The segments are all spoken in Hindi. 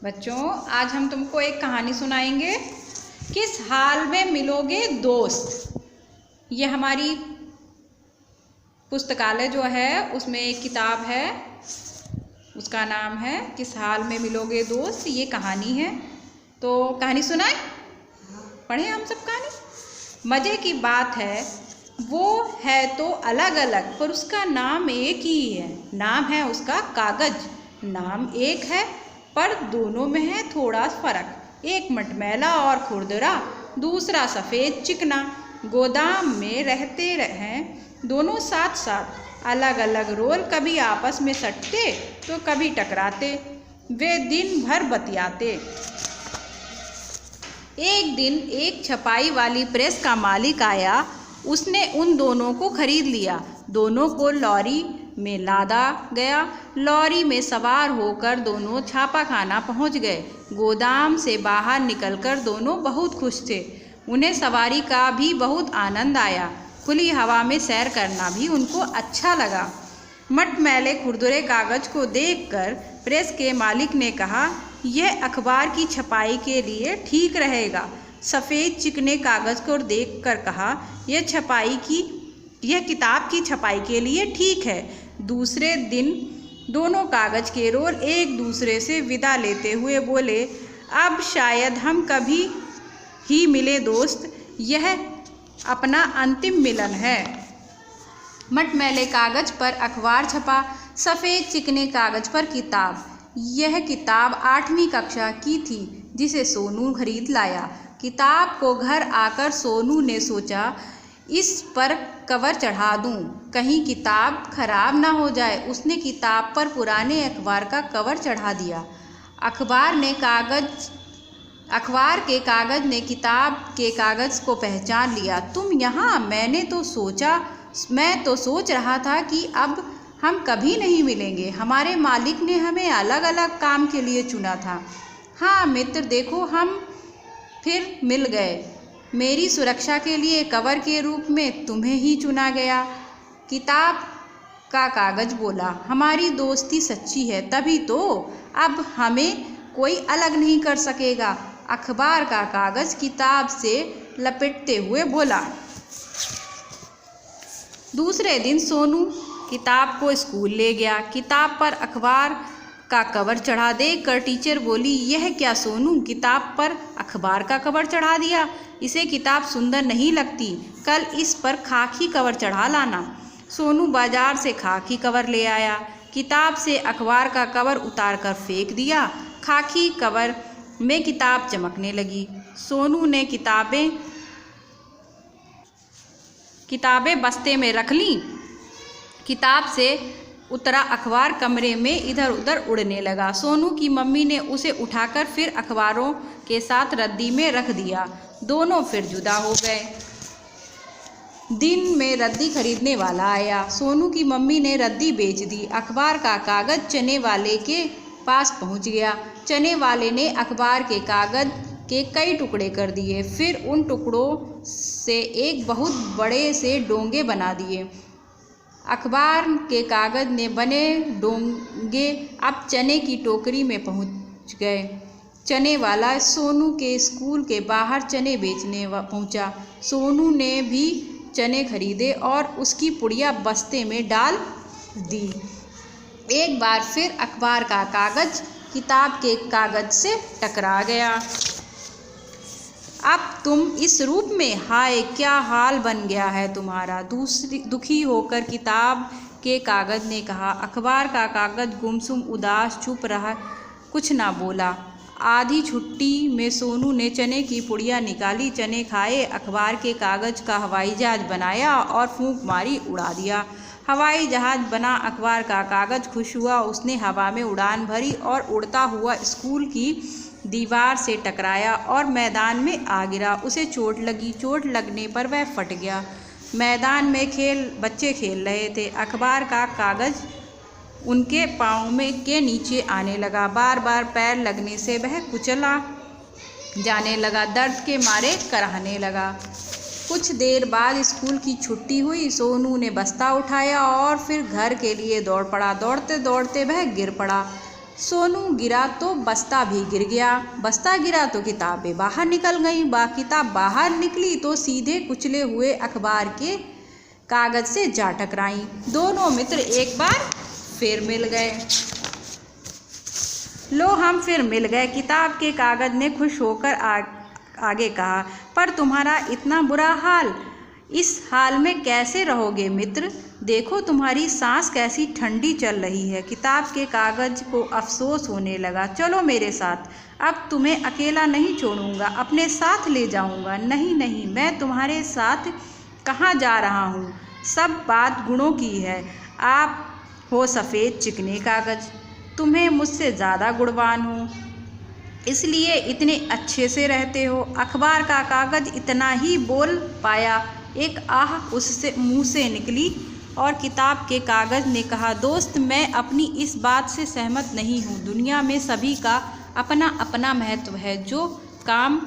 बच्चों, आज हम तुमको एक कहानी सुनाएंगे। किस हाल में मिलोगे दोस्त। ये हमारी पुस्तकालय जो है उसमें एक किताब है, उसका नाम है किस हाल में मिलोगे दोस्त। ये कहानी है, तो कहानी सुनाए, पढ़ें हम सब कहानी। मज़े की बात है, वो है तो अलग अलग पर उसका नाम एक ही है। नाम है उसका कागज। नाम एक है पर दोनों में है थोड़ा फर्क। एक मटमैला और खुरदरा, दूसरा सफ़ेद चिकना। गोदाम में रहते हैं दोनों साथ साथ, अलग अलग रोल, कभी आपस में सटते तो कभी टकराते। वे दिन भर बतियाते। एक दिन एक छपाई वाली प्रेस का मालिक आया। उसने उन दोनों को खरीद लिया। दोनों को लॉरी में लादा गया। लॉरी में सवार होकर दोनों छापाखाना पहुंच गए। गोदाम से बाहर निकलकर दोनों बहुत खुश थे। उन्हें सवारी का भी बहुत आनंद आया। खुली हवा में सैर करना भी उनको अच्छा लगा। मटमैले खुरदुरे कागज को देखकर प्रेस के मालिक ने कहा, यह अखबार की छपाई के लिए ठीक रहेगा। सफ़ेद चिकने कागज़ को देखकर कहा, यह किताब की छपाई के लिए ठीक है। दूसरे दिन दोनों कागज़ के रोल एक दूसरे से विदा लेते हुए बोले, अब शायद हम कभी ही मिले दोस्त। यह अपना अंतिम मिलन है। मटमैले कागज़ पर अखबार छपा, सफ़ेद चिकने कागज़ पर किताब। यह किताब 8वीं कक्षा की थी जिसे सोनू खरीद लाया। किताब को घर आकर सोनू ने सोचा, इस पर कवर चढ़ा दूं, कहीं किताब खराब ना हो जाए। उसने किताब पर पुराने अखबार का कवर चढ़ा दिया। अखबार के कागज़ ने किताब के कागज़ को पहचान लिया। तुम यहाँ? मैं तो सोच रहा था कि अब हम कभी नहीं मिलेंगे। हमारे मालिक ने हमें अलग अलग काम के लिए चुना था। हाँ मित्र, देखो हम फिर मिल गए। मेरी सुरक्षा के लिए कवर के रूप में तुम्हें ही चुना गया। किताब का कागज़ बोला, हमारी दोस्ती सच्ची है, तभी तो अब हमें कोई अलग नहीं कर सकेगा। अखबार का कागज़ किताब से लपेटते हुए बोला। दूसरे दिन सोनू किताब को स्कूल ले गया। किताब पर अखबार का कवर चढ़ा देखकर टीचर बोली, यह क्या सोनू, किताब पर अखबार का कवर चढ़ा दिया। इसे किताब सुंदर नहीं लगती। कल इस पर खाकी कवर चढ़ा लाना। सोनू बाजार से खाकी कवर ले आया। किताब से अखबार का कवर उतारकर फेंक दिया। खाकी कवर में किताब चमकने लगी। सोनू ने किताबें बस्ते में रख लीं। किताब से उतरा अखबार कमरे में इधर उधर उड़ने लगा। सोनू की मम्मी ने उसे उठाकर फिर अखबारों के साथ रद्दी में रख दिया। दोनों फिर जुदा हो गए। दिन में रद्दी खरीदने वाला आया। सोनू की मम्मी ने रद्दी बेच दी। अखबार का कागज़ चने वाले के पास पहुंच गया। चने वाले ने अखबार के कागज़ के कई टुकड़े कर दिए। फिर उन टुकड़ों से एक बहुत बड़े से डोंगे बना दिए। अखबार के कागज़ ने बने डोंगे अब चने की टोकरी में पहुंच गए। चने वाला सोनू के स्कूल के बाहर चने बेचने पहुंचा। सोनू ने भी चने खरीदे और उसकी पुड़िया बस्ते में डाल दी। एक बार फिर अखबार का कागज़ किताब के कागज़ से टकरा गया। अब तुम इस रूप में, हाय क्या हाल बन गया है तुम्हारा। दुखी होकर किताब के कागज़ ने कहा। अखबार का कागज़ गुमसुम उदास चुप रहा, कुछ ना बोला। आधी छुट्टी में सोनू ने चने की पुड़िया निकाली, चने खाए, अखबार के कागज़ का हवाई जहाज़ बनाया और फूंक मारी, उड़ा दिया। हवाई जहाज़ बना, अखबार का कागज़ खुश हुआ। उसने हवा में उड़ान भरी और उड़ता हुआ स्कूल की दीवार से टकराया और मैदान में आ गिरा। उसे चोट लगी। चोट लगने पर वह फट गया। मैदान में बच्चे खेल रहे थे। अखबार का कागज़ उनके पाँव के नीचे आने लगा। बार बार पैर लगने से वह कुचला जाने लगा। दर्द के मारे कराहने लगा। कुछ देर बाद स्कूल की छुट्टी हुई। सोनू ने बस्ता उठाया और फिर घर के लिए दौड़ पड़ा। दौड़ते दौड़ते वह गिर पड़ा। सोनू गिरा तो बस्ता भी गिर गया, बस्ता गिरा तो किताबें बाहर निकल गईं, किताब बाहर निकली तो सीधे कुचले हुए अखबार के कागज से जा टकराई। दोनों मित्र एक बार फिर मिल गए। लो हम फिर मिल गए, किताब के कागज ने खुश होकर आगे कहा। पर तुम्हारा इतना बुरा हाल, इस हाल में कैसे रहोगे मित्र? देखो तुम्हारी सांस कैसी ठंडी चल रही है। किताब के कागज को अफसोस होने लगा। चलो मेरे साथ, अब तुम्हें अकेला नहीं छोड़ूंगा, अपने साथ ले जाऊंगा। नहीं नहीं, मैं तुम्हारे साथ कहाँ जा रहा हूँ? सब बात गुणों की है। आप हो सफ़ेद चिकने कागज, तुम्हें मुझसे ज़्यादा गुणवान हूँ, इसलिए इतने अच्छे से रहते हो। अखबार का कागज इतना ही बोल पाया, एक आह उससे मुँह से निकली और किताब के कागज ने कहा, दोस्त मैं अपनी इस बात से सहमत नहीं हूँ। दुनिया में सभी का अपना अपना महत्व है। जो काम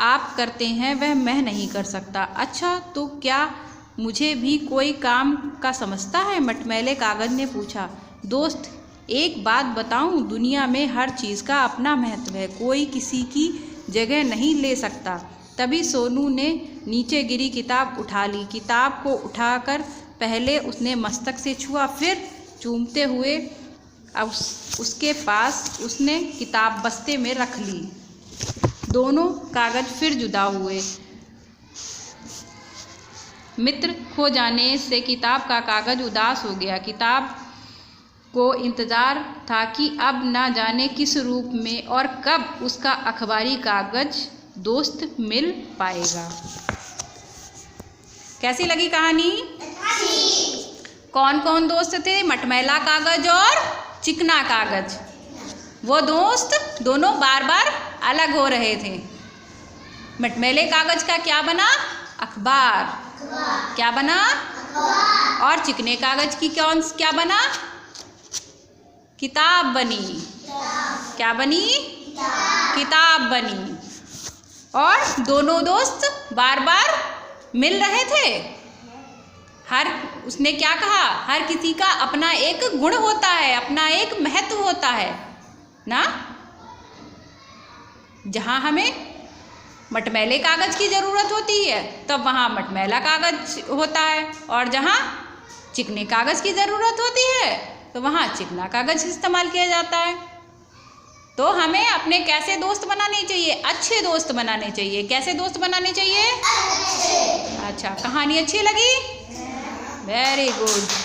आप करते हैं वह मैं नहीं कर सकता। अच्छा तो क्या मुझे भी कोई काम का समझता है? मटमैले कागज ने पूछा। दोस्त एक बात बताऊं, दुनिया में हर चीज़ का अपना महत्व है, कोई किसी की जगह नहीं ले सकता। तभी सोनू ने नीचे गिरी किताब उठा ली। किताब को उठाकर पहले उसने मस्तक से छुआ, फिर चूमते हुए अब उसके पास उसने किताब बस्ते में रख ली। दोनों कागज फिर जुदा हुए। मित्र खो जाने से किताब का कागज उदास हो गया। किताब को इंतज़ार था कि अब ना जाने किस रूप में और कब उसका अखबारी कागज दोस्त मिल पाएगा। कैसी लगी कहानी? कौन कौन दोस्त थे? मटमैला कागज और चिकना कागज। वो दोस्त दोनों बार बार अलग हो रहे थे। मटमैले कागज का क्या बना? अखबार। क्या बना? और चिकने कागज की क्या बना? किताब बनी। क्या बनी? किताब बनी। और दोनों दोस्त बार बार मिल रहे थे। उसने क्या कहा? हर किसी का अपना एक गुण होता है, अपना एक महत्व होता है ना। जहाँ हमें मटमैले कागज की ज़रूरत होती है तब वहाँ मटमैला कागज होता है, और जहाँ चिकने कागज की ज़रूरत होती है तो वहाँ चिकना कागज इस्तेमाल किया जाता है। तो हमें अपने कैसे दोस्त बनाने चाहिए? अच्छे दोस्त बनाने चाहिए। कैसे दोस्त बनाने चाहिए? अच्छा, कहानी अच्छी लगी? Very good.